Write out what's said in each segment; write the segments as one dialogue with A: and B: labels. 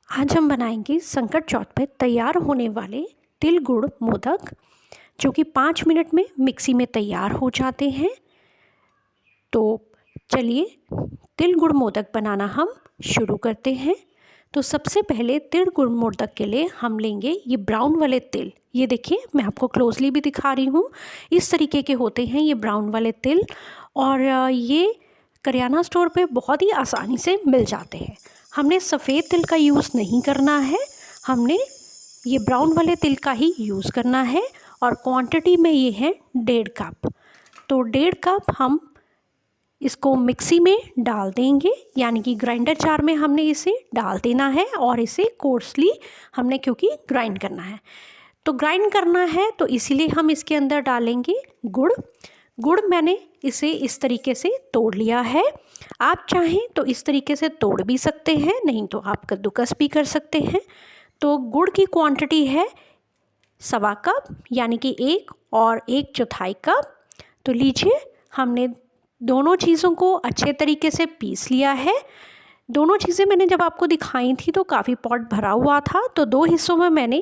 A: आज हम बनाएंगे संकट चौथ पर तैयार होने वाले तिल गुड़ मोदक, जो कि 5 मिनट में मिक्सी में तैयार हो जाते हैं। तो चलिए तिल गुड़ मोदक बनाना हम शुरू करते हैं। तो सबसे पहले तिल गुड़ मोदक के लिए हम लेंगे ये ब्राउन वाले तिल। ये देखिए, मैं आपको क्लोजली भी दिखा रही हूँ। इस तरीके के होते हैं ये ब्राउन वाले तिल, और ये करियाना स्टोर पे बहुत ही आसानी से मिल जाते हैं। हमने सफ़ेद तिल का यूज़ नहीं करना है, हमने ये ब्राउन वाले तिल का ही यूज़ करना है। और क्वांटिटी में ये है 1.5 कप। तो 1.5 कप हम इसको मिक्सी में डाल देंगे, यानी कि ग्राइंडर जार में हमने इसे डाल देना है। और इसे कोर्सली हमने क्योंकि ग्राइंड करना है, तो ग्राइंड करना है, तो इसीलिए हम इसके अंदर डालेंगे गुड़। गुड़ मैंने इसे इस तरीके से तोड़ लिया है। आप चाहें तो इस तरीके से तोड़ भी सकते हैं, नहीं तो आप कद्दूकस भी कर सकते हैं। तो गुड़ की क्वांटिटी है 1.25 कप, यानी कि 1 और 1/4 कप। तो लीजिए, हमने दोनों चीज़ों को अच्छे तरीके से पीस लिया है। दोनों चीज़ें मैंने जब आपको दिखाई थी तो काफ़ी पॉट भरा हुआ था, तो 2 हिस्सों में मैंने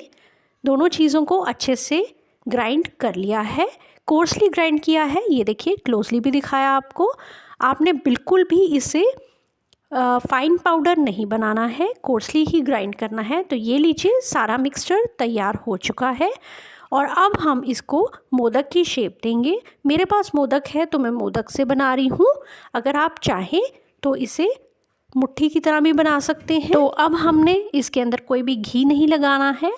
A: दोनों चीज़ों को अच्छे से ग्राइंड कर लिया है, कोर्सली ग्राइंड किया है। ये देखिए, क्लोजली भी दिखाया आपको। आपने बिल्कुल भी इसे फाइन पाउडर नहीं बनाना है, कोर्सली ही ग्राइंड करना है। तो ये लीजिए, सारा मिक्सचर तैयार हो चुका है। और अब हम इसको मोदक की शेप देंगे। मेरे पास मोदक है तो मैं मोदक से बना रही हूँ। अगर आप चाहें तो इसे मुट्ठी की तरह भी बना सकते हैं। तो अब हमने इसके अंदर कोई भी घी नहीं लगाना है,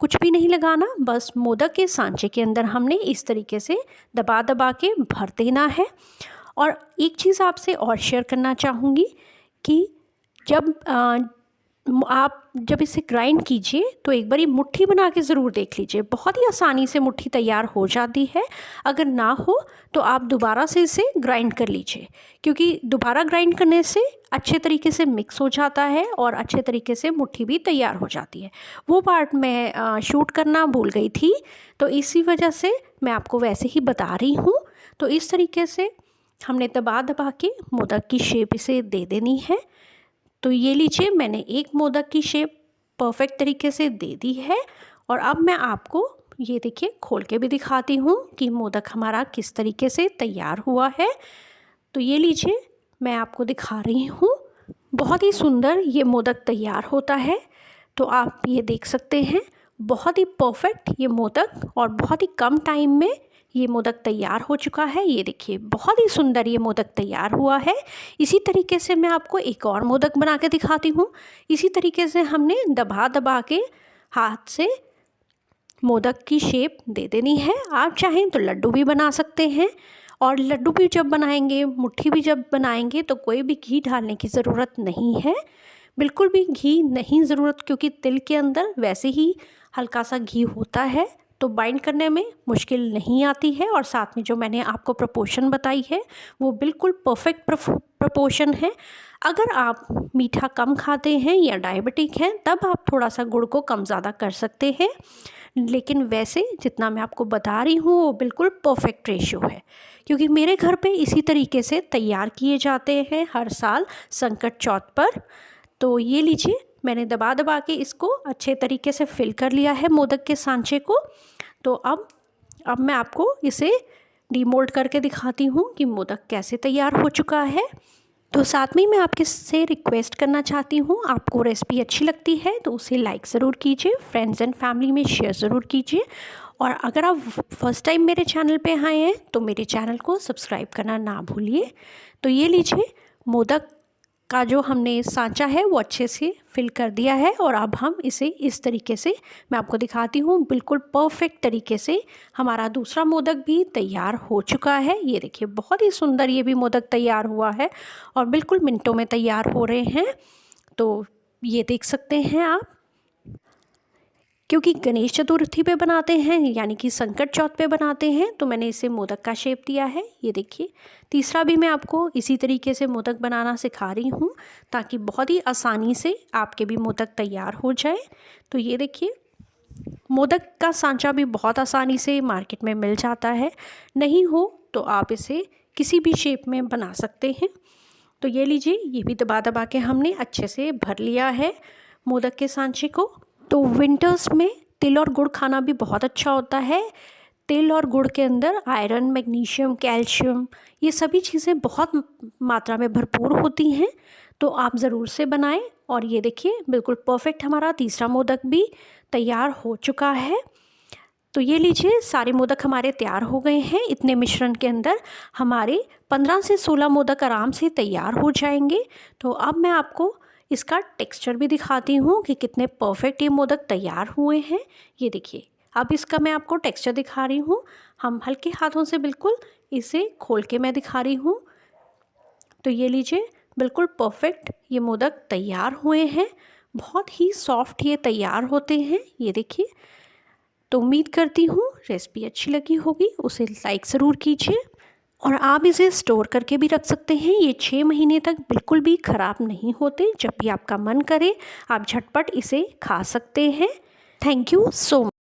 A: कुछ भी नहीं लगाना। बस मोदक के सांचे के अंदर हमने इस तरीके से दबा दबा के भर देना है। और एक चीज़ आपसे और शेयर करना चाहूँगी कि आप जब इसे ग्राइंड कीजिए तो एक बार ये मुट्ठी बना के ज़रूर देख लीजिए। बहुत ही आसानी से मुट्ठी तैयार हो जाती है। अगर ना हो तो आप दोबारा से इसे ग्राइंड कर लीजिए, क्योंकि दोबारा ग्राइंड करने से अच्छे तरीके से मिक्स हो जाता है और अच्छे तरीके से मुट्ठी भी तैयार हो जाती है। वो पार्ट मैं शूट करना भूल गई थी, तो इसी वजह से मैं आपको वैसे ही बता रही हूँ। तो इस तरीके से हमने दबा दबा के मोदक की शेप इसे दे देनी है। तो ये लीजिए, मैंने एक मोदक की शेप परफेक्ट तरीके से दे दी है। और अब मैं आपको ये देखिए खोल के भी दिखाती हूँ कि मोदक हमारा किस तरीके से तैयार हुआ है। तो ये लीजिए, मैं आपको दिखा रही हूँ। बहुत ही सुंदर ये मोदक तैयार होता है। तो आप ये देख सकते हैं, बहुत ही परफेक्ट ये मोदक, और बहुत ही कम टाइम में ये मोदक तैयार हो चुका है। ये देखिए, बहुत ही सुंदर ये मोदक तैयार हुआ है। इसी तरीके से मैं आपको एक और मोदक बना के दिखाती हूँ। इसी तरीके से हमने दबा दबा के हाथ से मोदक की शेप दे देनी है। आप चाहें तो लड्डू भी बना सकते हैं, और लड्डू भी जब बनाएंगे, मुट्ठी भी जब बनाएंगे, तो कोई भी घी डालने की ज़रूरत नहीं है, बिल्कुल भी घी नहीं ज़रूरत, क्योंकि तिल के अंदर वैसे ही हल्का सा घी होता है, तो बाइंड करने में मुश्किल नहीं आती है। और साथ में जो मैंने आपको प्रपोर्शन बताई है वो बिल्कुल परफेक्ट प्रपोर्शन है। अगर आप मीठा कम खाते हैं या डायबिटिक हैं, तब आप थोड़ा सा गुड़ को कम ज़्यादा कर सकते हैं, लेकिन वैसे जितना मैं आपको बता रही हूँ वो बिल्कुल परफेक्ट रेशियो है, क्योंकि मेरे घर पे इसी तरीके से तैयार किए जाते हैं हर साल संकट चौथ पर। तो ये लीजिए, मैंने दबा दबा के इसको अच्छे तरीके से फिल कर लिया है मोदक के सांचे को। तो अब मैं आपको इसे डीमोल्ड करके दिखाती हूँ कि मोदक कैसे तैयार हो चुका है। तो साथ में मैं आपके से रिक्वेस्ट करना चाहती हूँ, आपको रेसिपी अच्छी लगती है तो उसे लाइक ज़रूर कीजिए, फ्रेंड्स एंड फैमिली में शेयर ज़रूर कीजिए। और अगर आप फर्स्ट टाइम मेरे चैनल पे आए हैं तो मेरे चैनल को सब्सक्राइब करना ना भूलिए। तो ये लीजिए, मोदक का जो हमने सांचा है वो अच्छे से फिल कर दिया है। और अब हम इसे इस तरीके से मैं आपको दिखाती हूँ, बिल्कुल परफेक्ट तरीके से हमारा दूसरा मोदक भी तैयार हो चुका है। ये देखिए, बहुत ही सुंदर ये भी मोदक तैयार हुआ है, और बिल्कुल मिनटों में तैयार हो रहे हैं। तो ये देख सकते हैं आप, क्योंकि गणेश चतुर्थी पे बनाते हैं, यानी कि संकट चौथ पे बनाते हैं, तो मैंने इसे मोदक का शेप दिया है। ये देखिए, तीसरा भी मैं आपको इसी तरीके से मोदक बनाना सिखा रही हूँ, ताकि बहुत ही आसानी से आपके भी मोदक तैयार हो जाए। तो ये देखिए, मोदक का सांचा भी बहुत आसानी से मार्केट में मिल जाता है, नहीं हो तो आप इसे किसी भी शेप में बना सकते हैं। तो ये लीजिए, ये भी दबा दबा के हमने अच्छे से भर लिया है। मोदक के सांचे को। तो विंटर्स में तिल और गुड़ खाना भी बहुत अच्छा होता है। तिल और गुड़ के अंदर आयरन, मैग्नीशियम, कैल्शियम, ये सभी चीज़ें बहुत मात्रा में भरपूर होती हैं। तो आप ज़रूर से बनाएं। और ये देखिए बिल्कुल परफेक्ट हमारा तीसरा मोदक भी तैयार हो चुका है। तो ये लीजिए, सारे मोदक हमारे तैयार हो गए हैं। इतने मिश्रण के अंदर हमारे 15 से 16 मोदक आराम से तैयार हो जाएंगे। तो अब मैं आपको इसका टेक्सचर भी दिखाती हूँ कि कितने परफेक्ट ये मोदक तैयार हुए हैं। ये देखिए, अब इसका मैं आपको टेक्सचर दिखा रही हूँ। हम हल्के हाथों से बिल्कुल इसे खोल के मैं दिखा रही हूँ। तो ये लीजिए, बिल्कुल परफेक्ट ये मोदक तैयार हुए हैं। बहुत ही सॉफ्ट ये तैयार होते हैं। ये देखिए, तो उम्मीद करती हूँ रेसिपी अच्छी लगी होगी। उसे लाइक ज़रूर कीजिए और आप इसे स्टोर करके भी रख सकते हैं। ये 6 महीने तक बिल्कुल भी ख़राब नहीं होते। जब भी आपका मन करे आप झटपट इसे खा सकते हैं। Thank you so much.